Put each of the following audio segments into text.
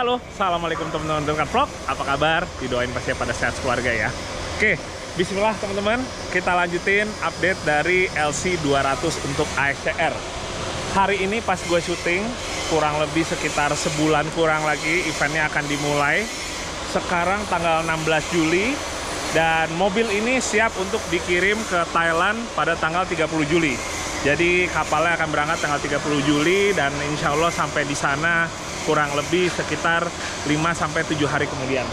Halo, assalamualaikum teman-teman Duncan Vlog. Apa kabar? Didoain pasti pada sehat keluarga ya. Oke, bismillah teman-teman. Kita lanjutin update dari LC200 untuk AXCR. Hari ini pas gue syuting, kurang lebih sekitar sebulan kurang lagi eventnya akan dimulai. Sekarang tanggal 16 Juli dan mobil ini siap untuk dikirim ke Thailand pada tanggal 30 Juli. Jadi kapalnya akan berangkat tanggal 30 Juli dan insya Allah sampai di sana kurang lebih sekitar 5-7 hari kemudian.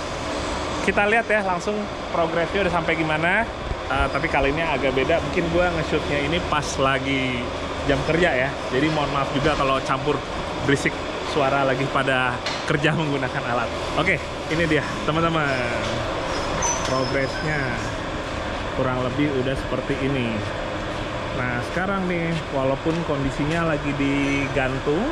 Kita lihat ya langsung progresnya udah sampai gimana. Tapi kali ini agak beda, mungkin gue nge-shootnya ini pas lagi jam kerja ya. Jadi mohon maaf juga kalau campur berisik suara lagi pada kerja menggunakan alat. Oke, ini dia teman-teman. Progresnya kurang lebih udah seperti ini. Nah sekarang nih, walaupun kondisinya lagi digantung,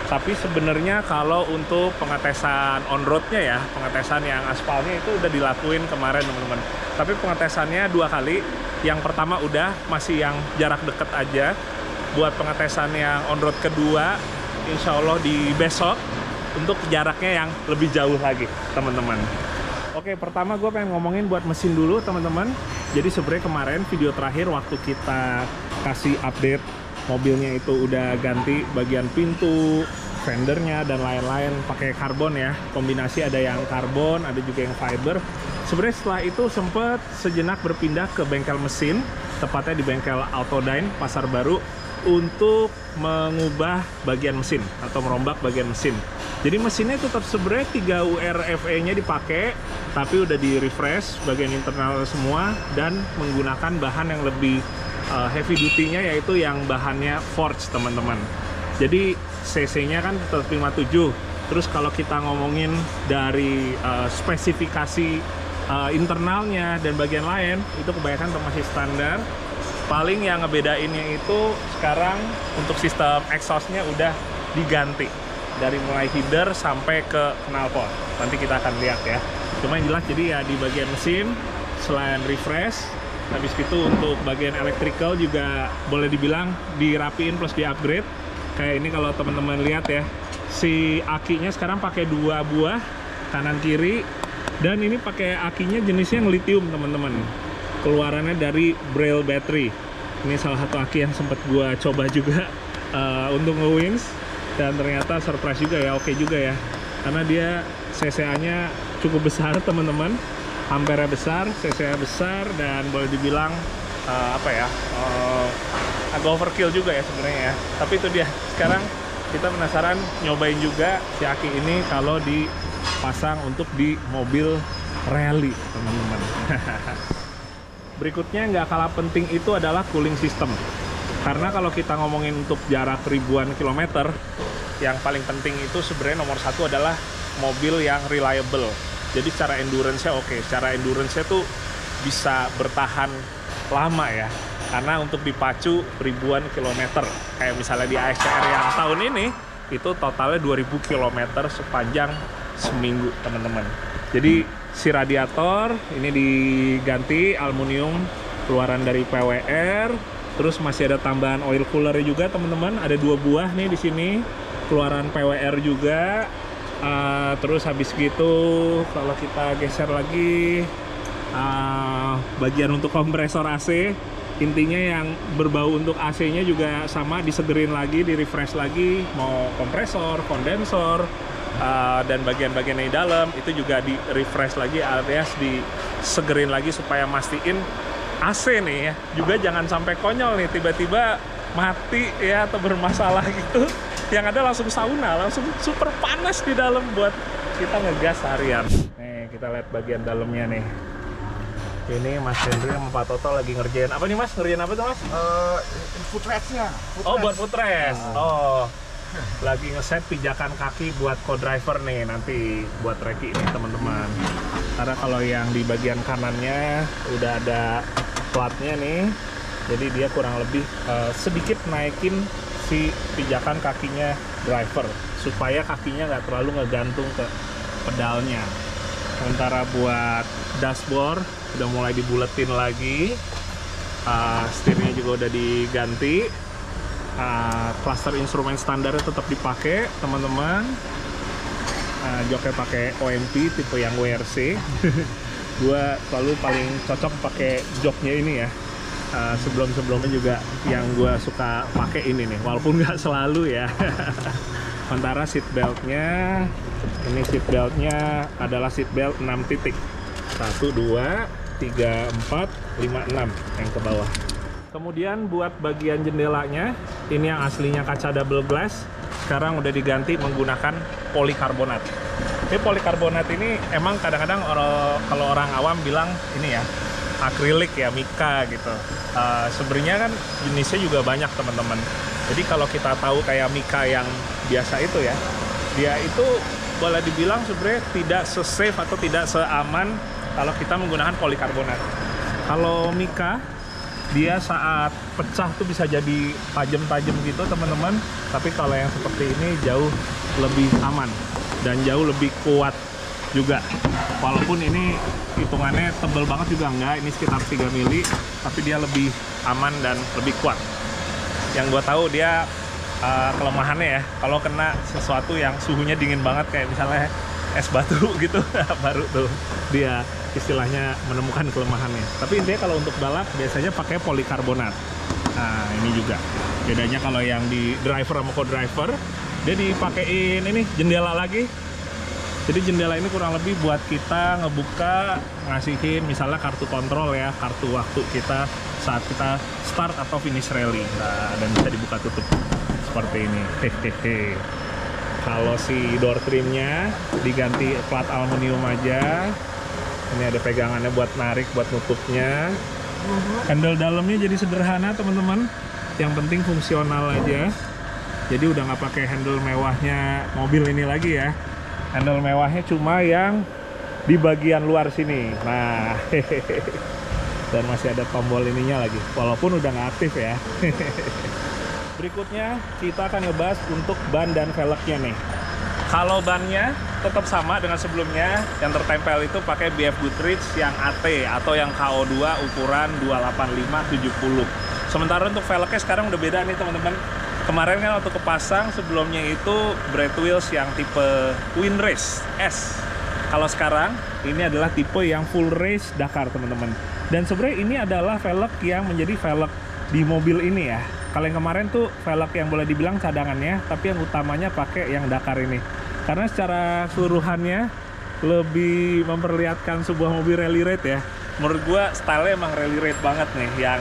tapi sebenarnya kalau untuk pengetesan on-roadnya ya, pengetesan yang aspalnya itu udah dilakuin kemarin teman-teman. Tapi pengetesannya 2 kali. Yang pertama udah, masih yang jarak deket aja. Buat pengetesan yang on-road kedua, insya Allah di besok, untuk jaraknya yang lebih jauh lagi teman-teman. Oke, pertama gue pengen ngomongin buat mesin dulu teman-teman. Jadi sebenarnya kemarin video terakhir waktu kita kasih update mobilnya itu udah ganti bagian pintu, fendernya dan lain-lain pakai karbon ya. Kombinasi ada yang karbon, ada juga yang fiber. Sebenarnya setelah itu sempat sejenak berpindah ke bengkel mesin, tepatnya di bengkel Autodyne Pasar Baru, untuk mengubah bagian mesin atau merombak bagian mesin. Jadi mesinnya tetap sebenarnya 3 URFE-nya dipakai, tapi udah di refresh bagian internal semua dan menggunakan bahan yang lebih heavy duty-nya, yaitu yang bahannya forged teman-teman. Jadi cc-nya kan tetap 57. Terus kalau kita ngomongin dari spesifikasi internalnya dan bagian lain, itu kebanyakan masih standar. Paling yang ngebedainnya itu sekarang untuk sistem exhaust-nya udah diganti dari mulai header sampai ke knalpot. Nanti kita akan lihat ya. Cuma yang jelas jadi ya di bagian mesin selain refresh, habis itu untuk bagian electrical juga boleh dibilang dirapiin plus di upgrade. Kayak ini kalau teman-teman lihat ya, si akinya sekarang pakai 2 buah kanan kiri, dan ini pakai akinya jenisnya yang lithium teman-teman. Keluarannya dari Braille battery. Ini salah satu aki yang sempat gua coba juga untuk nge-wins, dan ternyata surprise juga ya, oke juga ya, karena dia CCA-nya cukup besar teman-teman. Ampere besar, cc besar, dan boleh dibilang agak overkill juga ya sebenarnya ya. Tapi itu dia, sekarang kita penasaran nyobain juga si aki ini kalau dipasang untuk di mobil rally teman-teman. Berikutnya nggak kalah penting itu adalah cooling system, karena kalau kita ngomongin untuk jarak ribuan kilometer, yang paling penting itu sebenarnya nomor 1 adalah mobil yang reliable. Jadi secara endurance-nya oke, secara endurance-nya tuh bisa bertahan lama ya. Karena untuk dipacu ribuan kilometer, kayak misalnya di AXCR yang tahun ini, itu totalnya 2000 km sepanjang seminggu teman-teman. Jadi si radiator ini diganti aluminium keluaran dari PWR, terus masih ada tambahan oil cooler juga teman-teman. Ada 2 buah nih di sini, keluaran PWR juga. Terus habis gitu kalau kita geser lagi bagian untuk kompresor AC, intinya yang berbau untuk AC-nya juga sama, disegerin lagi, di refresh lagi, mau kompresor, kondensor, dan bagian-bagian di dalam itu juga di refresh lagi alias disegerin lagi supaya mastiin AC nih ya juga jangan sampai konyol nih tiba-tiba mati ya atau bermasalah gitu. Yang ada langsung sauna, langsung super panas di dalam buat kita ngegas harian. Nih kita lihat bagian dalamnya nih. Ini Mas Hendry sama Pak Toto lagi ngerjain apa nih Mas? Ngerjain apa tuh Mas? Footrest-nya. Oh buat footrest. Oh lagi ngeset pijakan kaki buat co-driver nih nanti buat Reki ini teman-teman. Karena kalau yang di bagian kanannya udah ada platnya nih, jadi dia kurang lebih sedikit naikin si pijakan kakinya driver supaya kakinya nggak terlalu ngegantung ke pedalnya. Sementara buat dashboard udah mulai dibuletin lagi, setirnya juga udah diganti, cluster instrumen standarnya tetap dipakai teman-teman. joknya pakai OMP tipe yang WRC. Gua selalu paling cocok pakai joknya ini ya. Sebelum-sebelumnya juga yang gue suka pakai ini nih, walaupun nggak selalu ya. Sementara seat beltnya, ini seat beltnya adalah seat belt 6 titik, 1, 2, 3, 4, 5, 6 yang ke bawah. Kemudian buat bagian jendelanya, ini yang aslinya kaca double glass, sekarang udah diganti menggunakan polikarbonat. Ini polikarbonat ini emang kadang-kadang kalau orang awam bilang ini ya akrilik ya, mika gitu. Sebenarnya kan jenisnya juga banyak teman-teman. Jadi kalau kita tahu kayak mika yang biasa itu ya, dia itu boleh dibilang sebenarnya tidak se-safe atau tidak seaman kalau kita menggunakan polikarbonat. Kalau mika, dia saat pecah tuh bisa jadi tajam-tajam gitu teman-teman. Tapi kalau yang seperti ini jauh lebih aman dan jauh lebih kuat juga. Walaupun ini hitungannya tebal banget juga enggak, ini sekitar 3 mili, tapi dia lebih aman dan lebih kuat. Yang gue tahu dia kelemahannya ya, kalau kena sesuatu yang suhunya dingin banget kayak misalnya es batu gitu, baru tuh dia istilahnya menemukan kelemahannya. Tapi intinya kalau untuk balap biasanya pakai polikarbonat. Nah ini juga bedanya kalau yang di driver sama co-driver, dia dipakein ini jendela lagi. Jadi jendela ini kurang lebih buat kita ngebuka, ngasihin misalnya kartu kontrol ya, kartu waktu kita saat kita start atau finish rally. Nah, dan bisa dibuka tutup seperti ini. Hehehe. Kalau si door trimnya diganti plat aluminium aja. Ini ada pegangannya buat narik, buat nutupnya. Handle dalamnya jadi sederhana teman-teman. Yang penting fungsional aja. Jadi udah nggak pakai handle mewahnya mobil ini lagi ya. Handle mewahnya cuma yang di bagian luar sini. Nah, hehehe. Dan masih ada tombol ininya lagi, walaupun udah nggak aktif ya. Berikutnya kita akan ngebahas untuk ban dan velgnya nih. Kalau bannya tetap sama dengan sebelumnya, yang tertempel itu pakai BF Goodrich yang AT atau yang KO2 ukuran 285/70. Sementara untuk velgnya sekarang udah beda nih teman-teman. Kemarin kan waktu kepasang sebelumnya itu Brad Wheels yang tipe Windrace S. Kalau sekarang ini adalah tipe yang full race Dakar teman-teman. Dan sebenarnya ini adalah velg yang menjadi velg di mobil ini ya. Kalau yang kemarin tuh velg yang boleh dibilang cadangannya, tapi yang utamanya pakai yang Dakar ini. Karena secara keseluruhannya lebih memperlihatkan sebuah mobil rally raid ya. Menurut gua style emang rally raid banget nih yang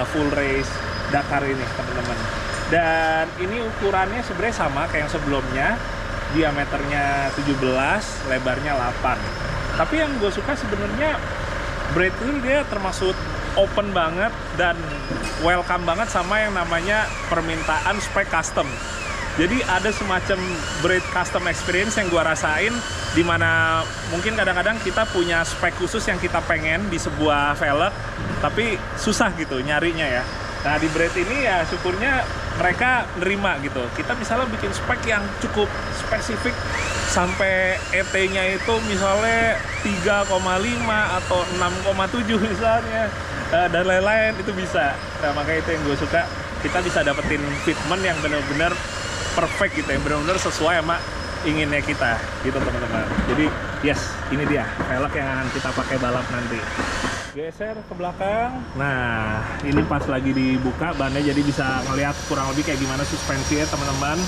full race Dakar ini teman-teman. Dan ini ukurannya sebenarnya sama kayak yang sebelumnya, diameternya 17, lebarnya 8. Tapi yang gue suka sebenarnya Brad Wheels dia termasuk open banget dan welcome banget sama yang namanya permintaan spek custom. Jadi ada semacam Brad custom experience yang gue rasain, dimana mungkin kadang-kadang kita punya spek khusus yang kita pengen di sebuah velg, tapi susah gitu nyarinya ya. Nah di Brad ini ya syukurnya mereka nerima gitu. Kita misalnya bikin spek yang cukup spesifik sampai ET-nya itu misalnya 3,5 atau 6,7 misalnya, dan lain-lain itu bisa. Nah makanya itu yang gue suka, kita bisa dapetin fitment yang benar-benar perfect gitu, yang benar-benar sesuai sama inginnya kita gitu teman-teman. Jadi yes, ini dia velg yang akan kita pakai balap nanti. Geser ke belakang. Nah, ini pas lagi dibuka bannya jadi bisa ngelihat kurang lebih kayak gimana suspensinya teman-teman.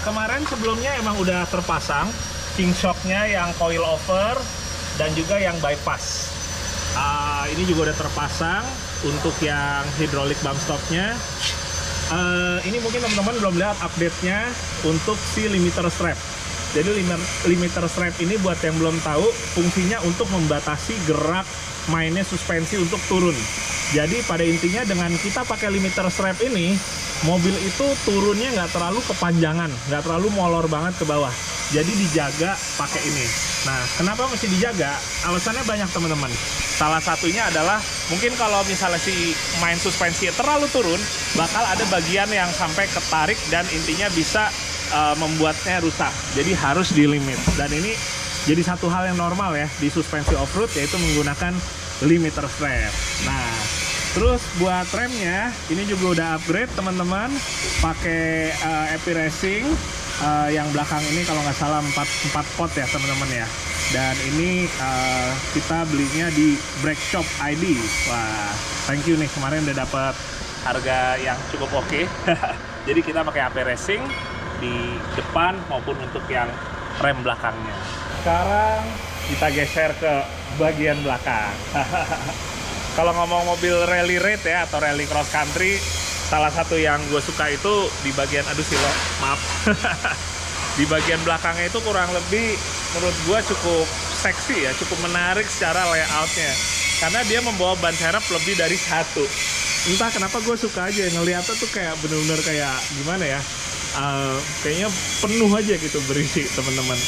Kemarin sebelumnya emang udah terpasang king shocknya yang coil over dan juga yang bypass. Ini juga udah terpasang untuk yang hydraulic bump stopnya. Ini mungkin teman-teman belum lihat update-nya untuk si limiter strap. Jadi limiter strap ini buat yang belum tahu, fungsinya untuk membatasi gerak mainnya suspensi untuk turun. Jadi pada intinya dengan kita pakai limiter strap ini, mobil itu turunnya nggak terlalu kepanjangan, nggak terlalu molor banget ke bawah. Jadi dijaga pakai ini. Nah, kenapa mesti dijaga? Alasannya banyak teman-teman. Salah satunya adalah mungkin kalau misalnya si main suspensi terlalu turun, bakal ada bagian yang sampai ketarik dan intinya bisa membuatnya rusak. Jadi harus di limit. Dan ini jadi satu hal yang normal ya di suspensi off-road, yaitu menggunakan limiter strap. Nah, terus buat remnya ini juga udah upgrade teman-teman, pakai Epi Racing yang belakang ini kalau nggak salah 4 pot ya teman-teman ya. Dan ini kita belinya di Brake Shop ID. Wah, thank you nih, kemarin udah dapat harga yang cukup oke. Jadi kita pakai AP Racing di depan maupun untuk yang rem belakangnya. Sekarang kita geser ke bagian belakang. Kalau ngomong mobil rally raid ya atau rally cross country, salah satu yang gue suka itu di bagian, aduh silo, maaf. Di bagian belakangnya itu kurang lebih menurut gue cukup seksi ya, cukup menarik secara layoutnya. Karena dia membawa ban serep lebih dari satu. Entah kenapa gue suka aja ngeliatnya tuh kayak bener-bener kayak gimana ya, kayaknya penuh aja gitu berisi teman-teman.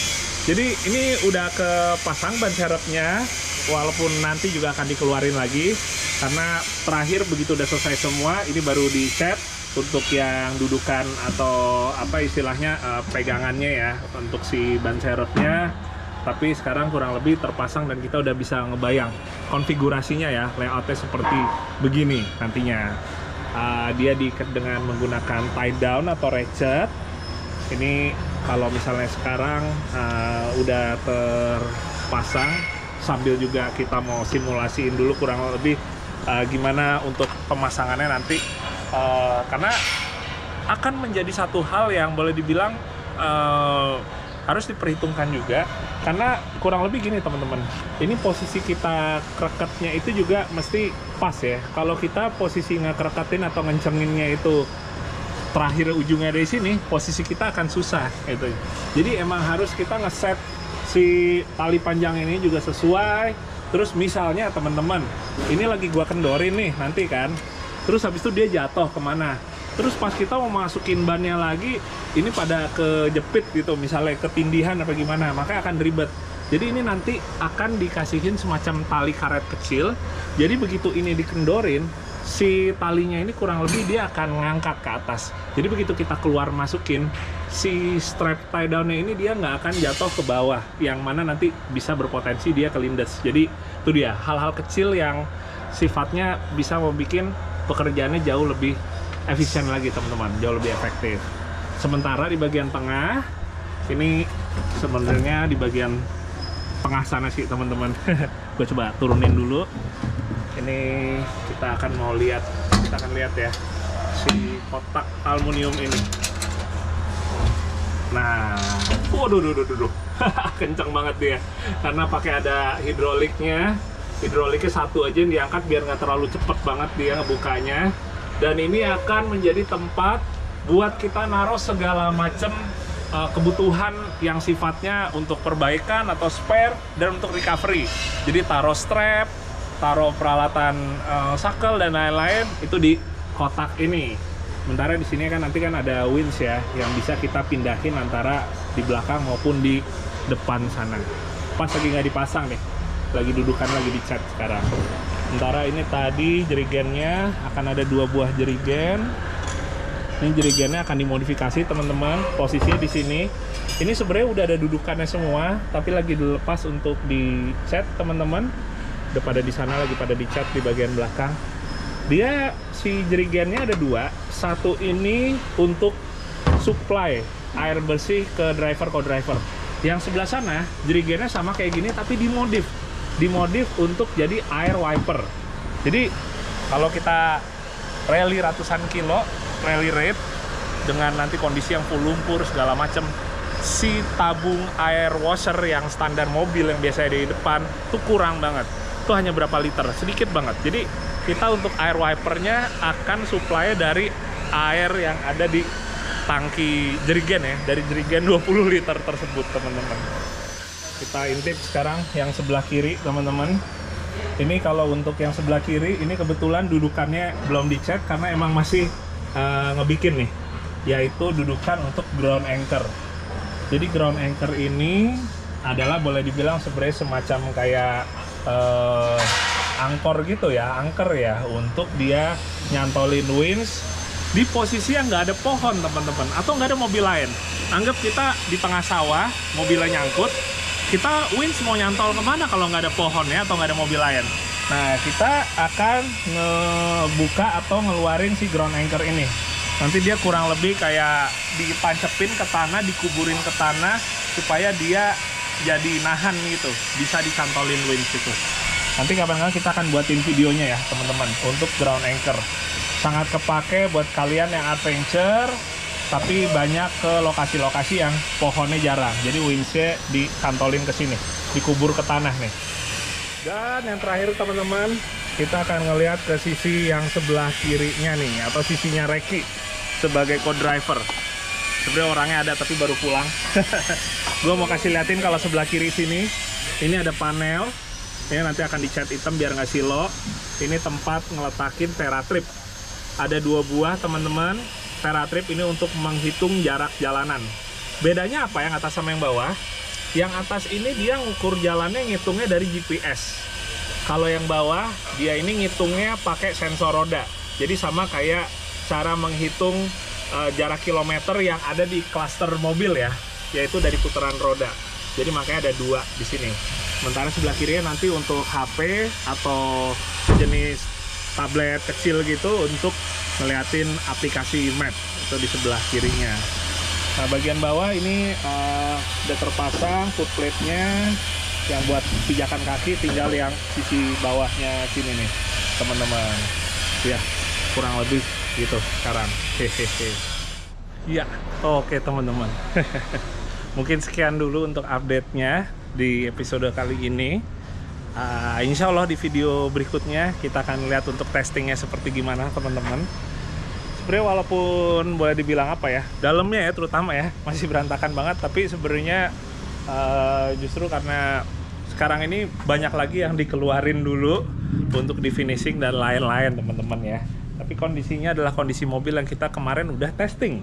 Jadi ini udah kepasang ban serepnya, walaupun nanti juga akan dikeluarin lagi karena terakhir begitu udah selesai semua ini baru di-set untuk yang dudukan atau apa istilahnya pegangannya ya untuk si ban serepnya. Tapi sekarang kurang lebih terpasang dan kita udah bisa ngebayang konfigurasinya ya, layoutnya seperti begini nantinya. Dia diikat dengan menggunakan tie down atau ratchet. Ini kalau misalnya sekarang udah terpasang, sambil juga kita mau simulasiin dulu kurang lebih gimana untuk pemasangannya nanti, karena akan menjadi satu hal yang boleh dibilang harus diperhitungkan juga, karena kurang lebih gini teman-teman, ini posisi kita kreketnya itu juga mesti pas ya. Kalau kita posisi ngekreketin atau ngencenginnya itu terakhir ujungnya dari sini, posisi kita akan susah gitu. Jadi emang harus kita ngeset si tali panjang ini juga sesuai. Terus misalnya teman-teman, ini lagi gua kendorin nih nanti kan, terus habis itu dia jatuh kemana, terus pas kita mau masukin bannya lagi ini pada kejepit gitu, misalnya ketindihan apa gimana, maka akan ribet. Jadi ini nanti akan dikasihin semacam tali karet kecil, jadi begitu ini dikendorin, si talinya ini kurang lebih dia akan ngangkat ke atas. Jadi begitu kita keluar masukin, si strap tie down-nya ini dia nggak akan jatuh ke bawah, yang mana nanti bisa berpotensi dia kelindes. Jadi itu dia hal-hal kecil yang sifatnya bisa membuat pekerjaannya jauh lebih efisien lagi teman-teman, jauh lebih efektif. Sementara di bagian tengah ini sebenarnya di bagian tengah sana sih teman-teman. Gue coba turunin dulu. Ini kita akan lihat ya si kotak aluminium ini. Nah, waduh, kenceng banget dia, karena pakai ada hidroliknya. Hidroliknya satu aja yang diangkat biar nggak terlalu cepet banget dia ngebukanya. Dan ini akan menjadi tempat buat kita naruh segala macam kebutuhan yang sifatnya untuk perbaikan atau spare dan untuk recovery. Jadi taruh strap, taruh peralatan sakel dan lain-lain itu di kotak ini. Sementara di sini kan nanti kan ada winch ya yang bisa kita pindahin antara di belakang maupun di depan sana. Pas lagi nggak dipasang nih, lagi dudukan lagi dicat sekarang. Sementara ini tadi jerigennya akan ada 2 buah jerigen. Ini jerigennya akan dimodifikasi teman-teman. Posisinya di sini. Ini sebenarnya udah ada dudukannya semua, tapi lagi dilepas untuk dicat teman-teman. Udah pada di sana lagi pada dicat di bagian belakang. Dia si jerigennya ada 2. Satu ini untuk supply air bersih ke driver co-driver. Yang sebelah sana jerigennya sama kayak gini tapi dimodif untuk jadi air wiper. Jadi kalau kita rally ratusan kilo, rally raid dengan nanti kondisi yang full lumpur segala macam, si tabung air washer yang standar mobil yang biasanya di depan tuh kurang banget. Itu hanya berapa liter, sedikit banget. Jadi kita untuk air wipernya akan supply dari air yang ada di tangki jerigen ya, dari jerigen 20 liter tersebut teman-teman. Kita intip sekarang yang sebelah kiri teman-teman. Ini kalau untuk yang sebelah kiri ini kebetulan dudukannya belum dicat karena emang masih ngebikin nih, yaitu dudukan untuk ground anchor. Jadi ground anchor ini adalah boleh dibilang sebenarnya semacam kayak angkor gitu ya, anchor ya, untuk dia nyantolin winch di posisi yang nggak ada pohon teman-teman, atau nggak ada mobil lain. Anggap kita di tengah sawah, mobilnya nyangkut, kita winch mau nyantol kemana kalau nggak ada pohon ya, atau nggak ada mobil lain. Nah, kita akan ngebuka atau ngeluarin si ground anchor ini. Nanti dia kurang lebih kayak dipancepin ke tanah, dikuburin ke tanah supaya dia jadi nahan gitu, bisa dicantolin winch itu. Nanti kapan-kapan kita akan buatin videonya ya teman-teman untuk ground anchor. Sangat kepake buat kalian yang adventure, tapi banyak ke lokasi-lokasi yang pohonnya jarang. Jadi winchnya dicantolin ke sini, dikubur ke tanah nih. Dan yang terakhir teman-teman, kita akan ngelihat ke sisi yang sebelah kirinya nih, atau sisinya Reki sebagai co-driver. Sebenarnya orangnya ada tapi baru pulang. Gue mau kasih liatin kalau sebelah kiri sini, ini ada panel. Ini nanti akan dicat hitam biar nggak silo. Ini tempat ngeletakin TerraTrip. Ada 2 buah teman-teman. TerraTrip ini untuk menghitung jarak jalanan. Bedanya apa yang atas sama yang bawah? Yang atas ini dia ngukur jalannya, ngitungnya dari GPS. Kalau yang bawah, dia ini ngitungnya pakai sensor roda. Jadi sama kayak cara menghitung jarak kilometer yang ada di klaster mobil ya, yaitu dari putaran roda. Jadi makanya ada 2 di sini. Sementara sebelah kirinya nanti untuk HP atau jenis tablet kecil gitu untuk ngeliatin aplikasi map, itu di sebelah kirinya. Nah, bagian bawah ini udah terpasang foot plate-nya yang buat pijakan kaki, tinggal yang sisi bawahnya sini nih teman-teman. Ya, kurang lebih gitu sekarang. Hehehe. Ya, oke teman-teman. Mungkin sekian dulu untuk update-nya di episode kali ini. Insya Allah di video berikutnya kita akan lihat untuk testingnya seperti gimana teman-teman. Sebenarnya walaupun boleh dibilang apa ya, dalamnya ya terutama ya masih berantakan banget, tapi sebenarnya justru karena sekarang ini banyak lagi yang dikeluarin dulu untuk di finishing dan lain-lain teman-teman ya. Tapi kondisinya adalah kondisi mobil yang kita kemarin udah testing,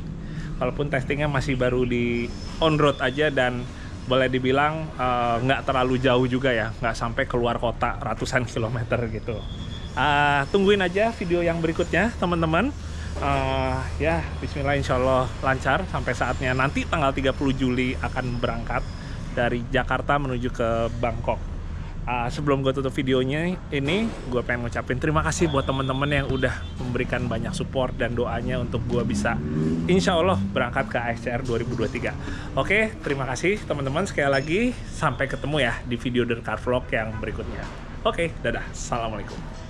walaupun testingnya masih baru di on road aja, dan boleh dibilang nggak terlalu jauh juga ya, nggak sampai keluar kota ratusan kilometer gitu. Tungguin aja video yang berikutnya teman-teman. Ya, bismillah, insya Allah lancar sampai saatnya nanti tanggal 30 Juli akan berangkat dari Jakarta menuju ke Bangkok. Sebelum gue tutup videonya ini, gue pengen ngucapin terima kasih buat teman-teman yang udah memberikan banyak support dan doanya untuk gue bisa insya Allah berangkat ke ASCR 2023. Oke, terima kasih teman-teman sekali lagi. Sampai ketemu ya di video The Car Vlog yang berikutnya. Oke, dadah. Assalamualaikum.